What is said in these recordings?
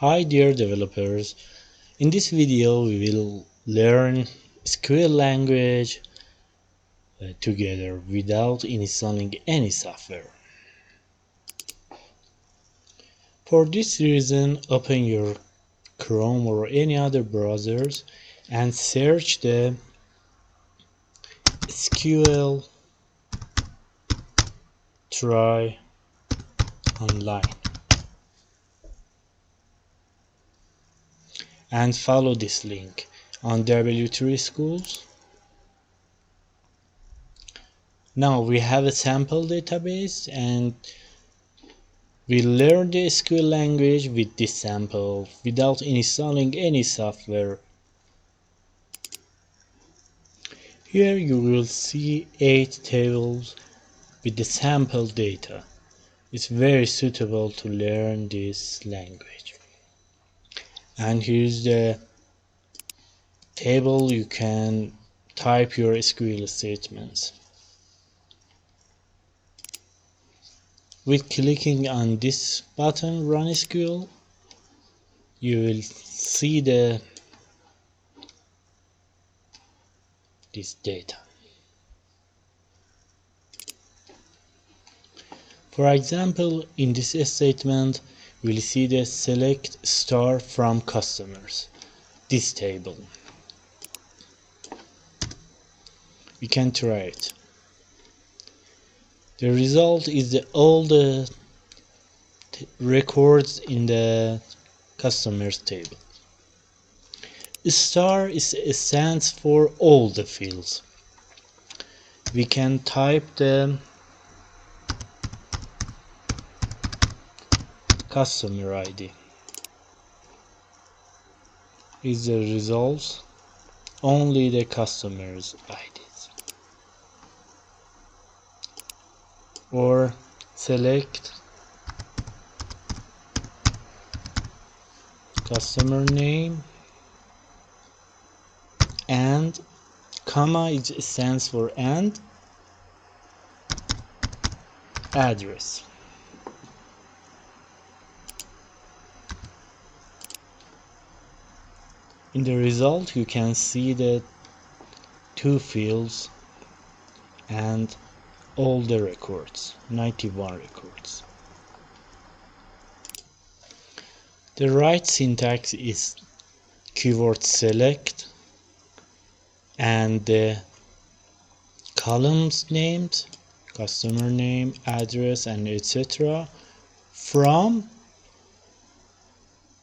Hi dear developers, in this video we will learn SQL language together without installing any software. For this reason, open your Chrome or any other browsers and search the SQL try online and follow this link on W3 Schools. Now we have a sample database and we learn the SQL language with this sample without installing any software. Here you will see 8 tables with the sample data. It's very suitable to learn this language. And here's the table you can type your SQL statements. With clicking on this button, Run SQL, you will see this data. For example, in this statement, we'll see the select star from customers, this table. We can try it. The result is all the records in the customers table. The star stands for all the fields. We can type the customer ID. Is the results only the customers IDs. Or select customer name and comma, it stands for and address. In the result you can see the 2 fields and all the records, 91 records. The right syntax is keyword select and the columns named, customer name, address, and etc. from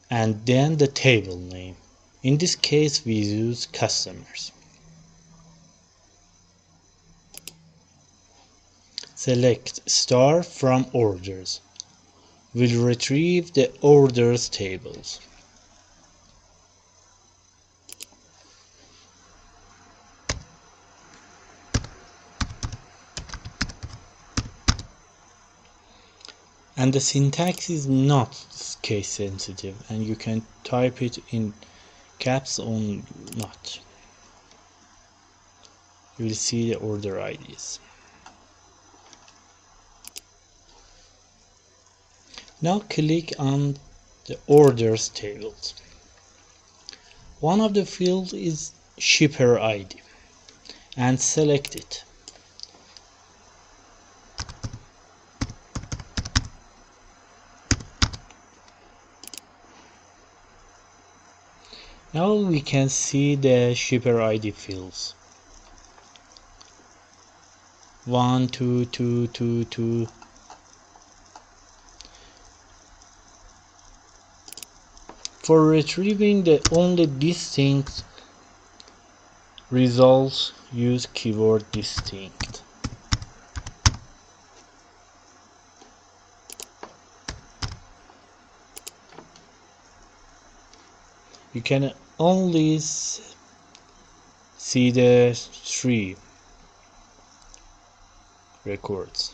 and then the table name. In this case we use customers. Select star from orders. Will retrieve the orders tables. And the syntax is not case sensitive and you can type it in caps or not. You will see the order IDs. Now click on the orders tables. One of the fields is shipper ID and select it. Now we can see the shipper ID fields. 1, 2, 2, 2, 2. For retrieving the only distinct results, use keyword distinct. You can only see the 3 records,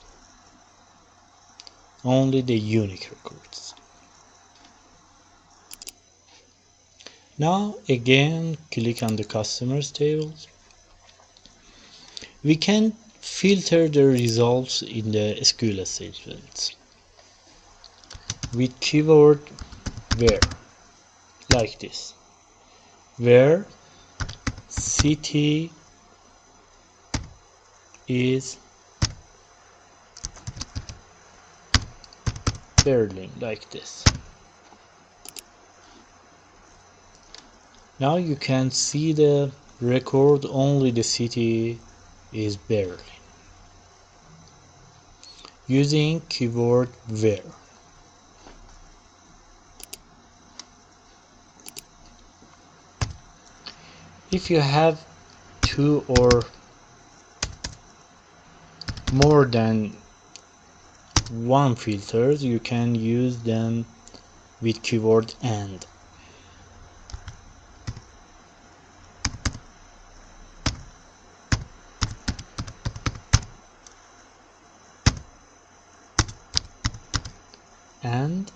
only the unique records. Now again click on the customers tables. We can filter the results in the SQL statements with keyword where. like this, where city is Berlin, like this. Now you can see the record only the city is Berlin using keyword where. If you have two or more than one filters, you can use them with keyword and. And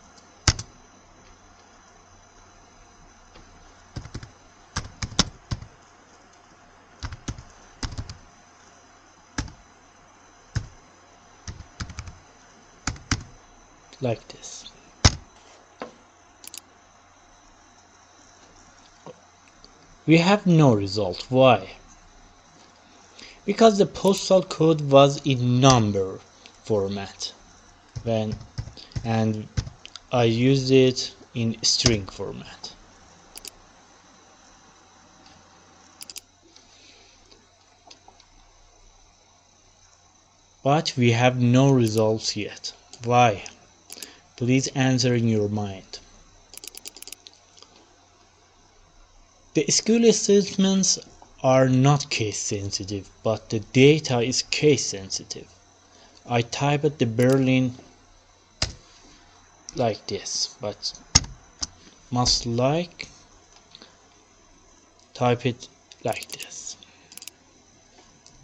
like this. We have no result. Why? Because the postal code was in number format and I used it in string format. But we have no results yet. Why? Please answer in your mind. The SQL statements are not case sensitive, but the data is case sensitive. I typed the Berlin like this, but must type it like this.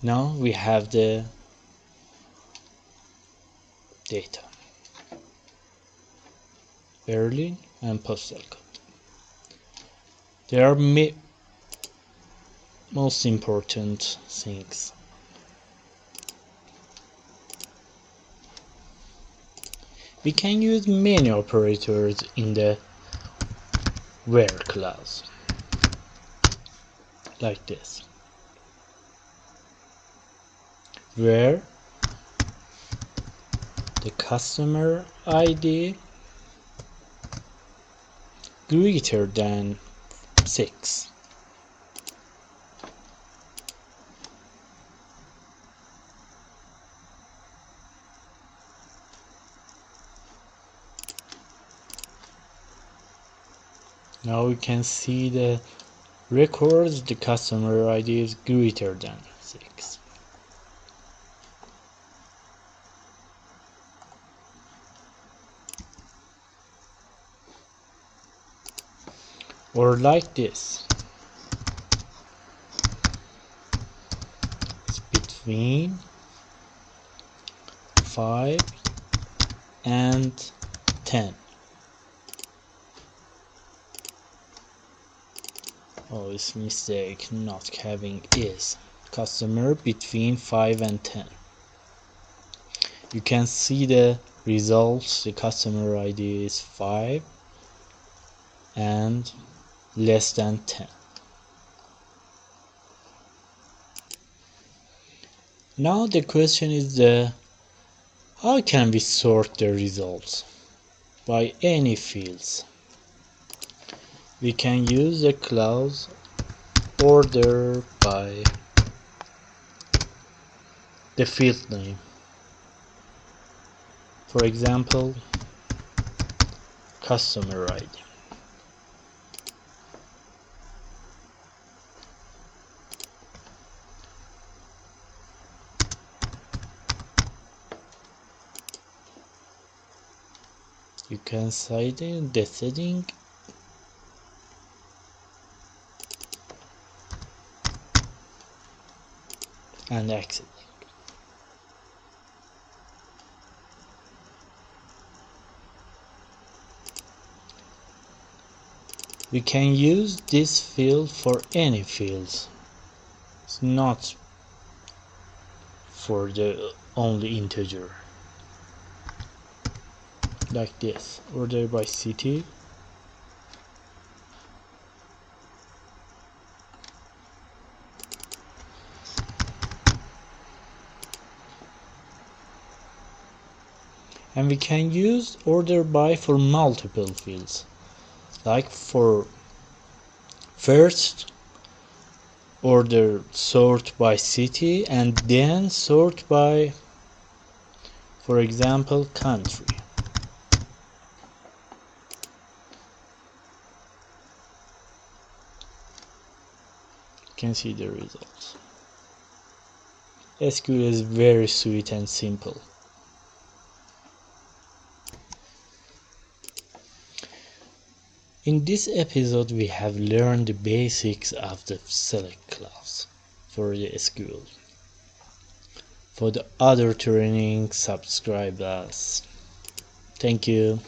Now we have the data, Berlin and postal code. There are most important things. We can use many operators in the where clause, like this, where the customer ID greater than 6. Now we can see the records the customer ID is greater than 6. Or like this. It's between 5 and 10. Oh, it's mistake not having is. Customer between 5 and 10. You can see the results. The customer ID is 5 and less than 10. Now the question is how can we sort the results? By any fields. We can use the clause order by the field name. For example, customer ID. You can cite the setting and exit. We can use this field for any fields. It's not for the only integer. Like this, order by city And we can use order by for multiple fields, like for first order sort by city and then sort by, for example, country. You can see the results. SQL is very sweet and simple. In this episode we have learned the basics of the select clause for the SQL. For the other training, subscribe us. Thank you.